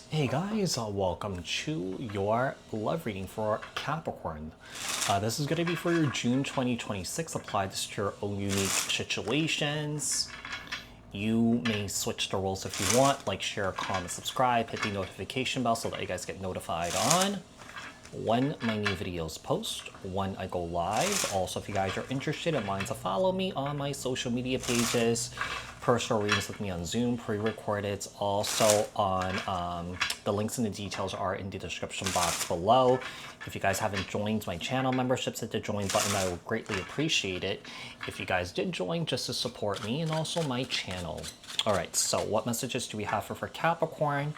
Hey guys, welcome to your love reading for Capricorn. This is going to be for your June 2026. Apply this to your own unique situations. You may switch the roles if you want, like share, comment, subscribe, hit the notification bell so that you guys get notified on when my new videos post, when I go live. Also, if you guys are interested in wanting to follow me on my social media pages, personal readings with me on Zoom, pre-recorded, also on the links and the details are in the description box below. If you guys haven't joined my channel memberships, hit the join button. I would greatly appreciate it if you guys did join just to support me and also my channel. All right, so what messages do we have for Capricorn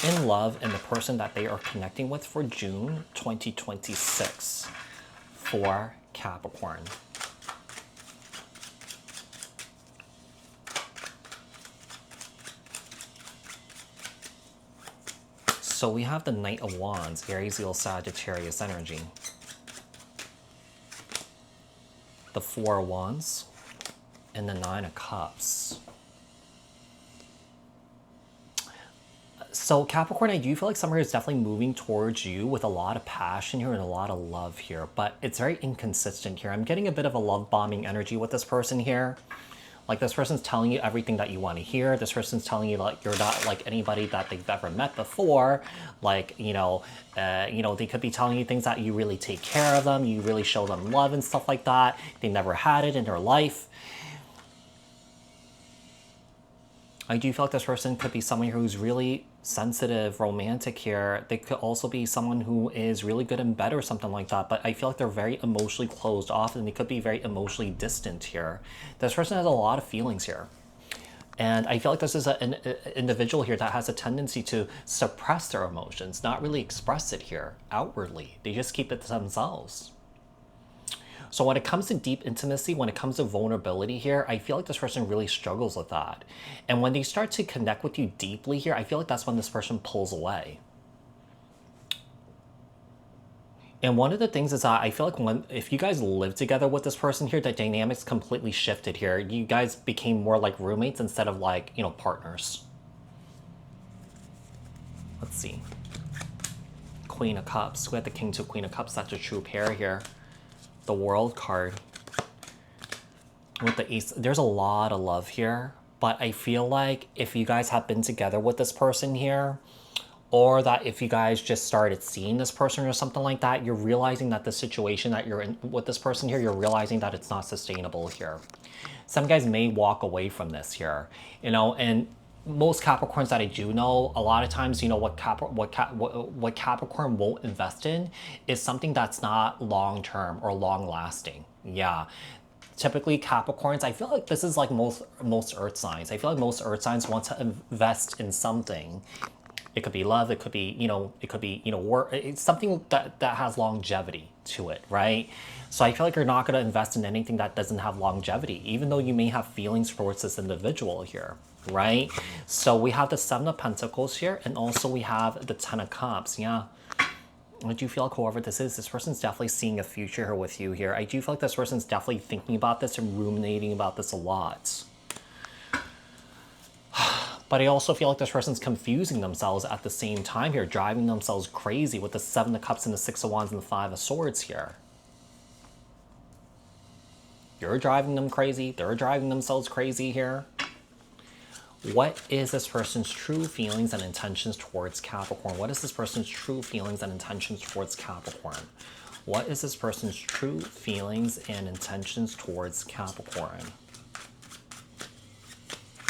in love and the person that they are connecting with for June 2026 for Capricorn? So we have the Knight of Wands, Aries, Leo, Sagittarius energy. The Four of Wands and the Nine of Cups. So Capricorn, I do feel like summer is definitely moving towards you with a lot of passion here and a lot of love here, but it's very inconsistent here. I'm getting a bit of a love bombing energy with this person here. Like this person's telling you everything that you want to hear. This person's telling you like you're not like anybody that they've ever met before. Like, they could be telling you things that you really take care of them. You really show them love and stuff like that. They never had it in their life. I do feel like this person could be someone who's really sensitive, romantic here. They could also be someone who is really good in bed or something like that, but I feel like they're very emotionally closed off and they could be very emotionally distant here. This person has a lot of feelings here. And I feel like this is an individual here that has a tendency to suppress their emotions, not really express it here outwardly. They just keep it to themselves. So when it comes to deep intimacy, when it comes to vulnerability here, I feel like this person really struggles with that. And when they start to connect with you deeply here, I feel like that's when this person pulls away. And one of the things is that I feel like if you guys live together with this person here, the dynamics completely shifted here. You guys became more like roommates instead of like, partners. Let's see. Queen of Cups. We had the King to Queen of Cups. That's a true pair here. The World card with the Ace. There's a lot of love here, but I feel like if you guys have been together with this person here, or that if you guys just started seeing this person or something like that, you're realizing that the situation that you're in with this person here, you're realizing that it's not sustainable here. Some guys may walk away from this here, and most Capricorns that I do know, a lot of times, what Capricorn won't invest in is something that's not long-term or long-lasting. Yeah. Typically Capricorns, I feel like this is like most earth signs. I feel like most earth signs want to invest in something. It could be love, it could be, work. It's something that has longevity to it, right? So I feel like you're not going to invest in anything that doesn't have longevity, even though you may have feelings towards this individual here, right? So we have the Seven of Pentacles here, and also we have the Ten of Cups. Yeah. I do feel like whoever this person's definitely seeing a future here with you here. I do feel like this person's definitely thinking about this and ruminating about this a lot. But I also feel like this person's confusing themselves at the same time here, driving themselves crazy with the Seven of Cups and the Six of Wands and the Five of Swords here. You're driving them crazy. They're driving themselves crazy here. What is this person's true feelings and intentions towards Capricorn? What is this person's true feelings and intentions towards Capricorn? What is this person's true feelings and intentions towards Capricorn?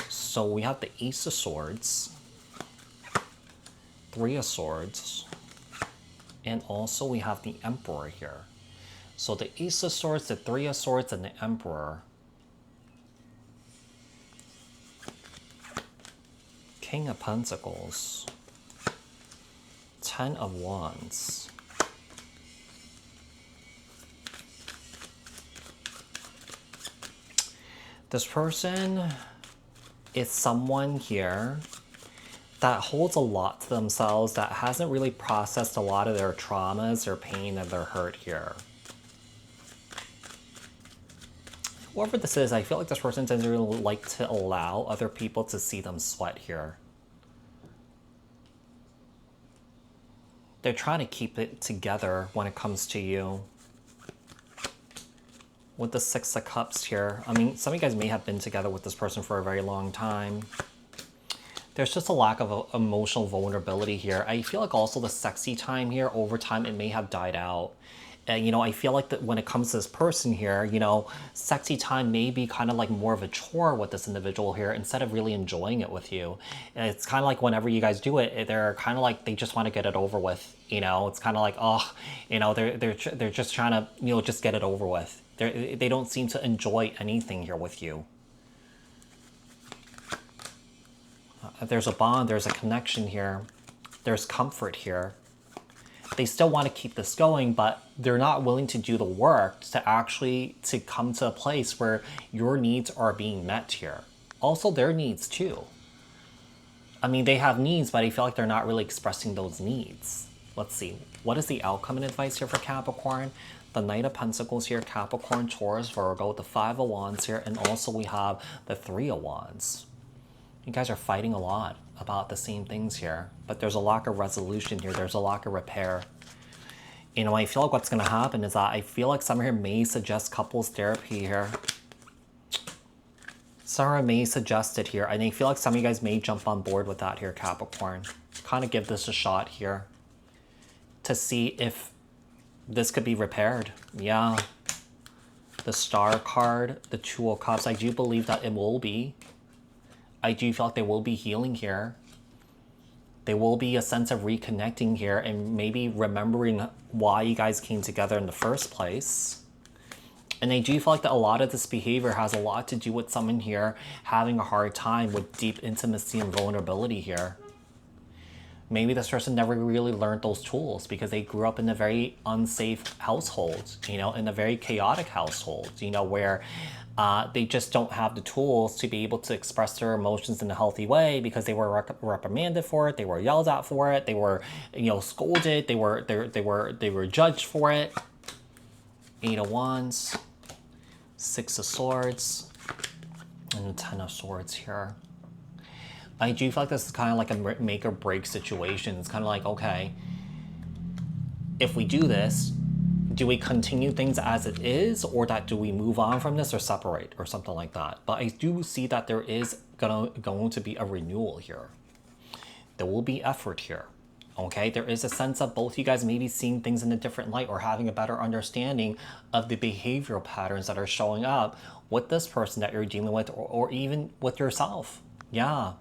So we have the Ace of Swords, Three of Swords, and also we have the Emperor here. So the Ace of Swords, the Three of Swords, and the Emperor. King of Pentacles, Ten of Wands. This person is someone here that holds a lot to themselves, that hasn't really processed a lot of their traumas, their pain, and their hurt here. Whoever this is, I feel like this person doesn't really like to allow other people to see them sweat here. They're trying to keep it together when it comes to you. With the Six of Cups here, I mean, some of you guys may have been together with this person for a very long time. There's just a lack of emotional vulnerability here. I feel like also the sexy time here, over time, it may have died out. And, you know, I feel like that when it comes to this person here, you know, sexy time may be kind of like more of a chore with this individual here instead of really enjoying it with you. And it's kind of like whenever you guys do it, they're kind of like, they just want to get it over with. You know, it's kind of like, oh, you know, they're just trying to, you know, just get it over with. They don't seem to enjoy anything here with you. There's a bond, there's a connection here. There's comfort here. They still want to keep this going, but they're not willing to do the work to actually to come to a place where your needs are being met here. Also their needs too. I mean, they have needs, but I feel like they're not really expressing those needs. Let's see. What is the outcome and advice here for Capricorn? The Knight of Pentacles here, Capricorn, Taurus, Virgo, the Five of Wands here, and also we have the Three of Wands. You guys are fighting a lot about the same things here, but there's a lack of resolution here. There's a lack of repair. You know, I feel like what's going to happen is that I feel like someone here may suggest couples therapy here. Someone may suggest it here, and I feel like some of you guys may jump on board with that here, Capricorn. Kind of give this a shot here to see if this could be repaired. Yeah. The Star card, the Two of Cups, I do believe that it will be. I do feel like there will be healing here. There will be a sense of reconnecting here and maybe remembering why you guys came together in the first place. And I do feel like that a lot of this behavior has a lot to do with someone here having a hard time with deep intimacy and vulnerability here. Maybe this person never really learned those tools because they grew up in a very unsafe household, you know, in a very chaotic household, you know, where they just don't have the tools to be able to express their emotions in a healthy way because they were reprimanded for it, they were yelled at for it, they were, you know, scolded, they were judged for it. Eight of Wands, Six of Swords, and the Ten of Swords here. I do feel like this is kind of like a make or break situation. It's kind of like, okay, if we do this, do we continue things as it is, or that do we move on from this or separate or something like that? But I do see that there is going to be a renewal here. There will be effort here. Okay, there is a sense of both you guys maybe seeing things in a different light or having a better understanding of the behavioral patterns that are showing up with this person that you're dealing with, or even with yourself. Yeah.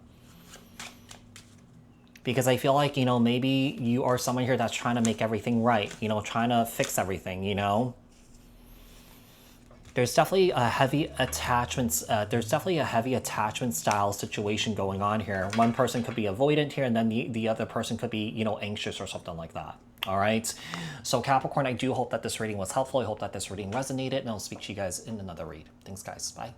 Because I feel like, you know, maybe you are someone here that's trying to make everything right, you know, trying to fix everything, you know. There's definitely a heavy attachment style situation going on here. One person could be avoidant here, and then the other person could be, you know, anxious or something like that. All right. So Capricorn, I do hope that this reading was helpful. I hope that this reading resonated, and I'll speak to you guys in another read. Thanks, guys. Bye.